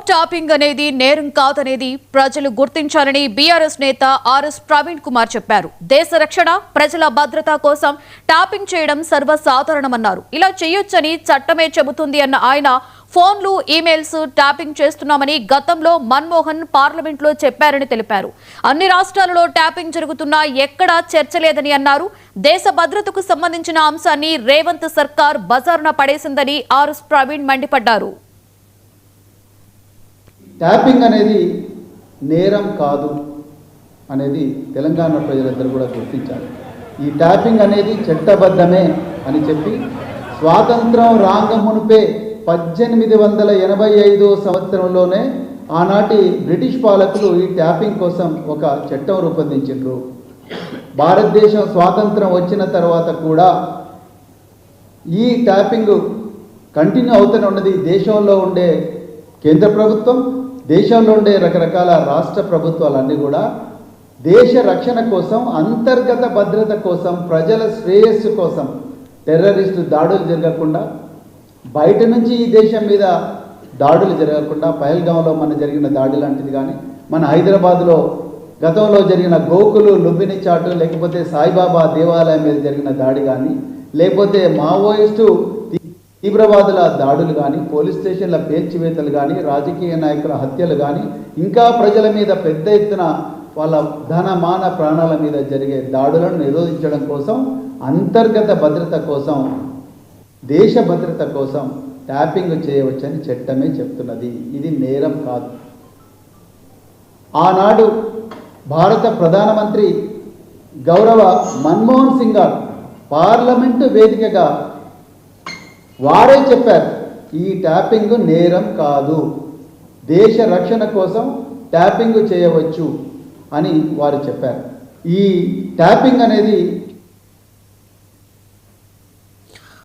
Tapping అనేది నేరం కాదనేది ప్రజలు గుర్తించాలని బీఆర్ఎస్ నేత ఆర్ఎస్ ప్రవీణ్ కుమార్ చెప్పారు. దేశ రక్షణ, ప్రజల భద్రత కోసం ట్యాపింగ్ చేయడం సర్వసాధారణమన్నారు. ఇలా చేయొచ్చని చట్టమే చెబుతుంది అన్న ఆయన ఫోన్లు, ఈమెయిల్స్ ట్యాపింగ్ చేస్తున్నామని గతంలో మన్మోహన్ పార్లమెంట్లో చెప్పారని తెలిపారు. అన్ని రాష్ట్రాలలో ట్యాపింగ్ జరుగుతున్నా ఎక్కడా చర్చ లేదని అన్నారు. దేశ భద్రతకు సంబంధించిన అంశాన్ని రేవంత్ సర్కార్ బజారున పడేసిందని ఆర్ఎస్ ప్రవీణ్ మండిపడ్డారు. ట్యాపింగ్ అనేది నేరం కాదు అనేది తెలంగాణ ప్రజలందరూ కూడా గుర్తించాలి. ఈ ట్యాపింగ్ అనేది చట్టబద్ధమే అని చెప్పి స్వాతంత్రం రాంగమునుపే 1885 సంవత్సరంలోనే ఆనాటి బ్రిటిష్ పాలకులు ఈ ట్యాపింగ్ కోసం ఒక చట్టం రూపొందించారు. భారతదేశం స్వాతంత్రం వచ్చిన తర్వాత కూడా ఈ ట్యాపింగ్ కంటిన్యూ అవుతూనే ఉన్నది. దేశంలో ఉండే కేంద్ర ప్రభుత్వం, దేశంలో ఉండే రకరకాల రాష్ట్ర ప్రభుత్వాలన్నీ కూడా దేశ రక్షణ కోసం, అంతర్గత భద్రత కోసం, ప్రజల శ్రేయస్సు కోసం టెర్రరిస్టు దాడులు జరగకుండా, బయట నుంచి ఈ దేశం మీద దాడులు జరగకుండా, పహల్గాంలో మన జరిగిన దాడి లాంటిది కానీ, మన హైదరాబాద్లో గతంలో జరిగిన గోకులు, లుంబిని చాటు, లేకపోతే సాయిబాబా దేవాలయం మీద జరిగిన దాడి కానీ, లేకపోతే మావోయిస్టు తీవ్రవాదుల దాడులు కానీ, పోలీస్ స్టేషన్ల పేల్చివేతలు కానీ, రాజకీయ నాయకుల హత్యలు కానీ, ఇంకా ప్రజల మీద పెద్ద ఎత్తున వాళ్ళ ధన మాన ప్రాణాల మీద జరిగే దాడులను నిరోధించడం కోసం, అంతర్గత భద్రత కోసం, దేశ భద్రత కోసం ట్యాపింగ్ చేయవచ్చని చట్టమే చెప్తున్నది. ఇది నేరం కాదు. ఆనాడు భారత ప్రధానమంత్రి గౌరవ మన్మోహన్ సింగ్ గారు పార్లమెంటు వేదికగా వారే చెప్పారు, ఈ ట్యాపింగ్ నేరం కాదు, దేశ రక్షణ కోసం ట్యాపింగ్ చేయవచ్చు అని వారు చెప్పారు. ఈ ట్యాపింగ్ అనేది